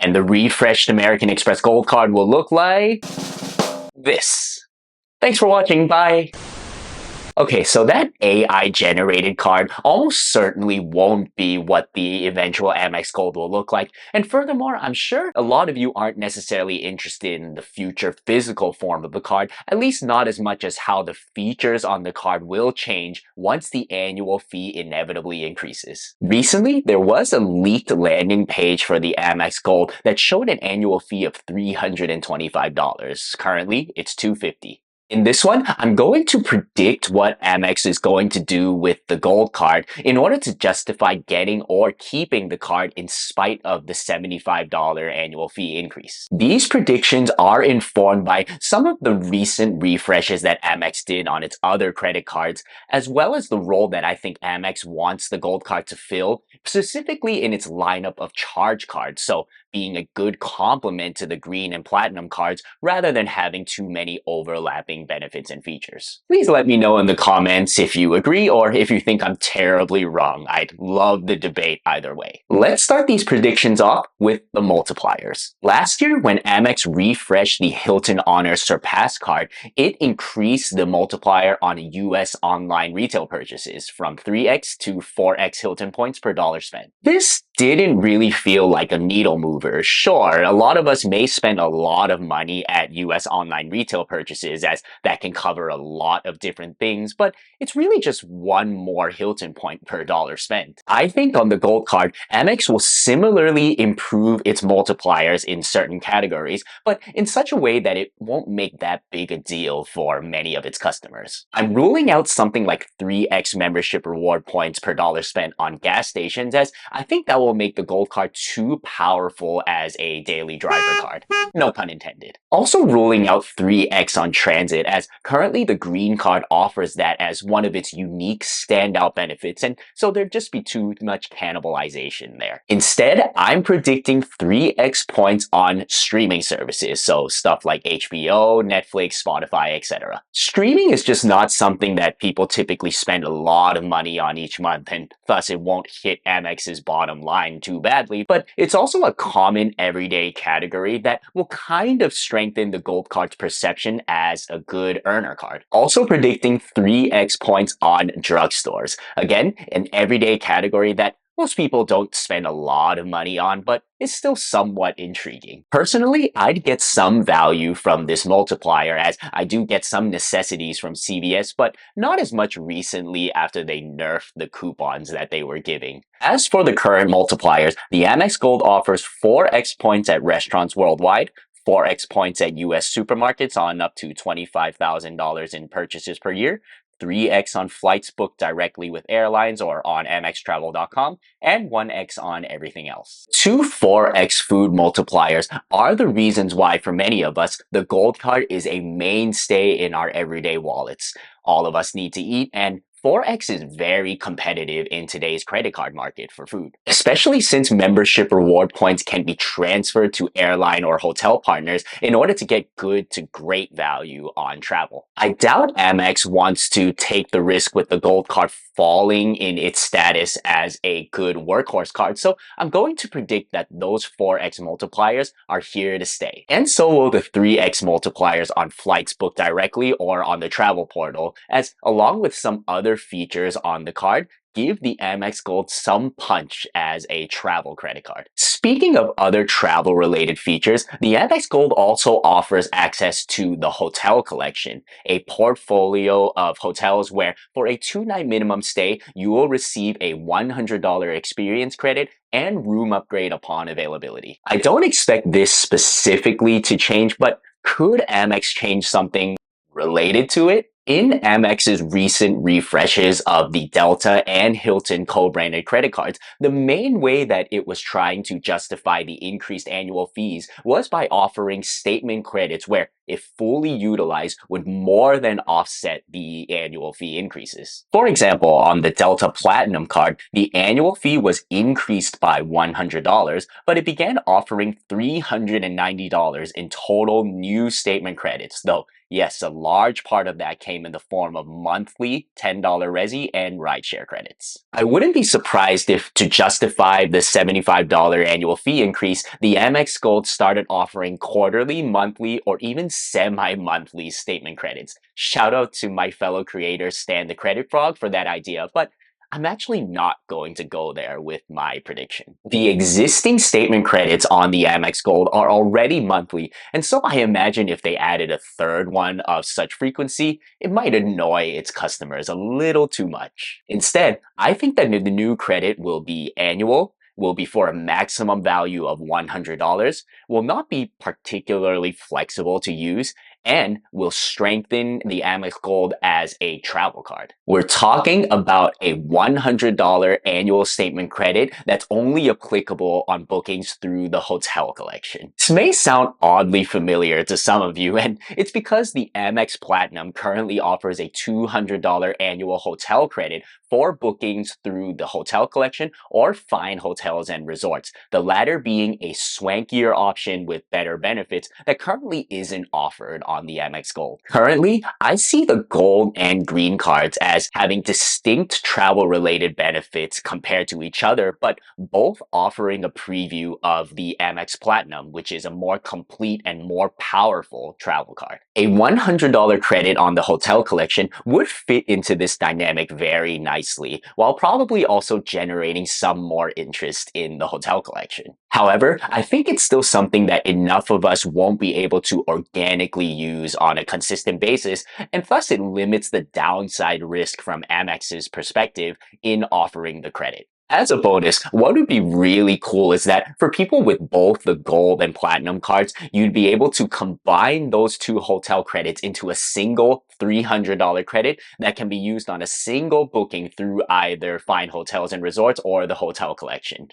And the refreshed American Express Gold card will look like this. Thanks for watching. Bye. Okay, so that AI-generated card almost certainly won't be what the eventual Amex Gold will look like. And furthermore, I'm sure a lot of you aren't necessarily interested in the future physical form of the card, at least not as much as how the features on the card will change once the annual fee inevitably increases. Recently, there was a leaked landing page for the Amex Gold that showed an annual fee of $325. Currently, it's $250. In this one, I'm going to predict what Amex is going to do with the gold card in order to justify getting or keeping the card in spite of the $75 annual fee increase. These predictions are informed by some of the recent refreshes that Amex did on its other credit cards, as well as the role that I think Amex wants the gold card to fill, specifically in its lineup of charge cards. So being a good complement to the green and platinum cards rather than having too many overlapping benefits and features. Please let me know in the comments if you agree or if you think I'm terribly wrong. I'd love the debate either way. Let's start these predictions off with the multipliers. Last year, when Amex refreshed the Hilton Honors Surpass card, it increased the multiplier on US online retail purchases from 3x to 4x Hilton points per dollar spent. This didn't really feel like a needle mover. Sure, a lot of us may spend a lot of money at US online retail purchases, as that can cover a lot of different things, but it's really just one more Hilton point per dollar spent. I think on the gold card, Amex will similarly improve its multipliers in certain categories, but in such a way that it won't make that big a deal for many of its customers. I'm ruling out something like 3x membership reward points per dollar spent on gas stations, as I think that will make the gold card too powerful as a daily driver card. No pun intended. Also ruling out 3x on transit, as currently the green card offers that as one of its unique standout benefits, and so there'd just be too much cannibalization there. Instead, I'm predicting 3x points on streaming services, so stuff like HBO, Netflix, Spotify, etc. Streaming is just not something that people typically spend a lot of money on each month, and thus it won't hit Amex's bottom line too badly, but it's also a common everyday category that will kind of strengthen the gold card's perception as a good earner card. Also predicting 3x points on drugstores. Again, an everyday category that most people don't spend a lot of money on, but is still somewhat intriguing. Personally, I'd get some value from this multiplier, as I do get some necessities from CVS, but not as much recently after they nerfed the coupons that they were giving. As for the current multipliers, the Amex Gold offers 4x points at restaurants worldwide, 4x points at US supermarkets on up to $25,000 in purchases per year, 3x on flights booked directly with airlines or on amextravel.com, and 1x on everything else. Two 4x food multipliers are the reasons why, for many of us, the gold card is a mainstay in our everyday wallets. All of us need to eat, and 4x is very competitive in today's credit card market for food, especially since membership reward points can be transferred to airline or hotel partners in order to get good to great value on travel. I doubt Amex wants to take the risk with the gold card falling in its status as a good workhorse card, so I'm going to predict that those 4x multipliers are here to stay. And so will the 3x multipliers on flights booked directly or on the travel portal, as along with some other features on the card, give the Amex Gold some punch as a travel credit card. Speaking of other travel-related features, the Amex Gold also offers access to the Hotel Collection, a portfolio of hotels where for a 2-night minimum stay, you will receive a $100 experience credit and room upgrade upon availability. I don't expect this specifically to change, but could Amex change something related to it? In Amex's recent refreshes of the Delta and Hilton co-branded credit cards, the main way that it was trying to justify the increased annual fees was by offering statement credits where, if fully utilized, would more than offset the annual fee increases. For example, on the Delta Platinum card, the annual fee was increased by $100, but it began offering $390 in total new statement credits, though yes, a large part of that came came in the form of monthly $10 resi and rideshare credits. I wouldn't be surprised if, to justify the $75 annual fee increase, the Amex Gold started offering quarterly, monthly, or even semi-monthly statement credits. Shout out to my fellow creator Stan the Credit Frog for that idea, but I'm actually not going to go there with my prediction. The existing statement credits on the Amex Gold are already monthly, and so I imagine if they added a third one of such frequency, it might annoy its customers a little too much. Instead, I think that the new credit will be annual, will be for a maximum value of $100, will not be particularly flexible to use, and will strengthen the Amex Gold as a travel card. We're talking about a $100 annual statement credit that's only applicable on bookings through the hotel collection. This may sound oddly familiar to some of you, and it's because the Amex Platinum currently offers a $200 annual hotel credit for bookings through the hotel collection or fine hotels and resorts, the latter being a swankier option with better benefits that currently isn't offered on the Amex Gold. Currently, I see the gold and green cards as having distinct travel-related benefits compared to each other, but both offering a preview of the Amex Platinum, which is a more complete and more powerful travel card. A $100 credit on the hotel collection would fit into this dynamic very nicely, while probably also generating some more interest in the hotel collection. However, I think it's still something that enough of us won't be able to organically use on a consistent basis, and thus it limits the downside risk from Amex's perspective in offering the credit. As a bonus, what would be really cool is that for people with both the gold and platinum cards, you'd be able to combine those two hotel credits into a single $300 credit that can be used on a single booking through either fine hotels and resorts or the hotel collection.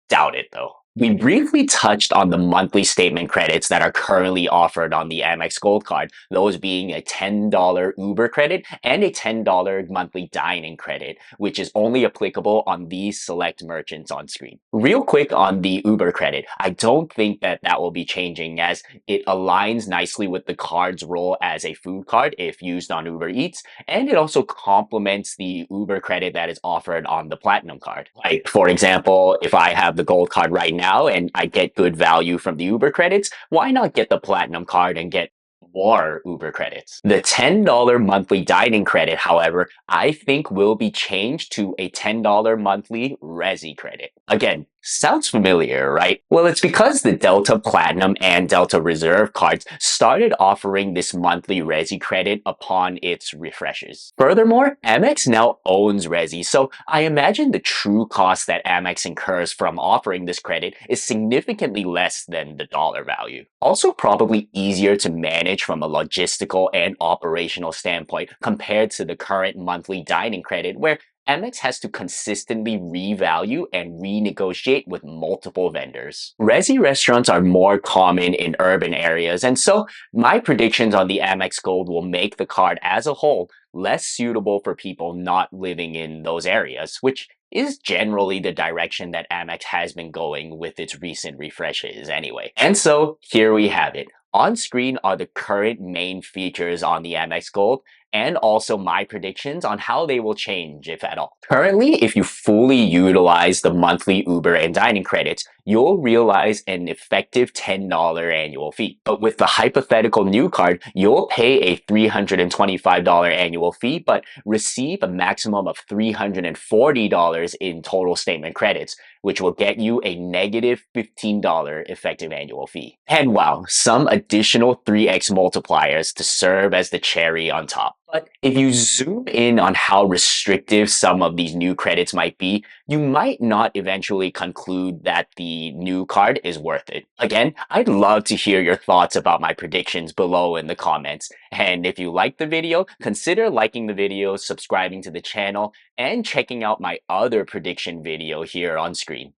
Doubt it though. We briefly touched on the monthly statement credits that are currently offered on the Amex Gold card, those being a $10 Uber credit and a $10 monthly dining credit, which is only applicable on these select merchants on screen. Real quick on the Uber credit, I don't think that will be changing as it aligns nicely with the card's role as a food card if used on Uber Eats, and it also complements the Uber credit that is offered on the Platinum card. Like, for example, if I have the Gold card right now and I get good value from the Uber credits, why not get the Platinum card and get more Uber credits? The $10 monthly dining credit, however, I think will be changed to a $10 monthly Resi credit. Again, sounds familiar, right? Well, it's because the Delta Platinum and Delta Reserve cards started offering this monthly Resi credit upon its refreshes. Furthermore, Amex now owns Resi, so I imagine the true cost that Amex incurs from offering this credit is significantly less than the dollar value. Also probably easier to manage from a logistical and operational standpoint compared to the current monthly dining credit where Amex has to consistently revalue and renegotiate with multiple vendors. Resi restaurants are more common in urban areas, and so my predictions on the Amex Gold will make the card as a whole less suitable for people not living in those areas, which is generally the direction that Amex has been going with its recent refreshes anyway. And so here we have it. On screen are the current main features on the Amex Gold, and also my predictions on how they will change, if at all. Currently, if you fully utilize the monthly Uber and dining credits, you'll realize an effective $10 annual fee. But with the hypothetical new card, you'll pay a $325 annual fee, but receive a maximum of $340 in total statement credits, which will get you a negative $15 effective annual fee. And wow, some additional 3x multipliers to serve as the cherry on top. But if you zoom in on how restrictive some of these new credits might be, you might not eventually conclude that the new card is worth it. Again, I'd love to hear your thoughts about my predictions below in the comments. And if you liked the video, consider liking the video, subscribing to the channel, and checking out my other prediction video here on screen.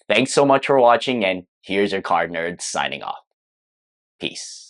Thanks so much for watching, and here's your card nerd signing off. Peace.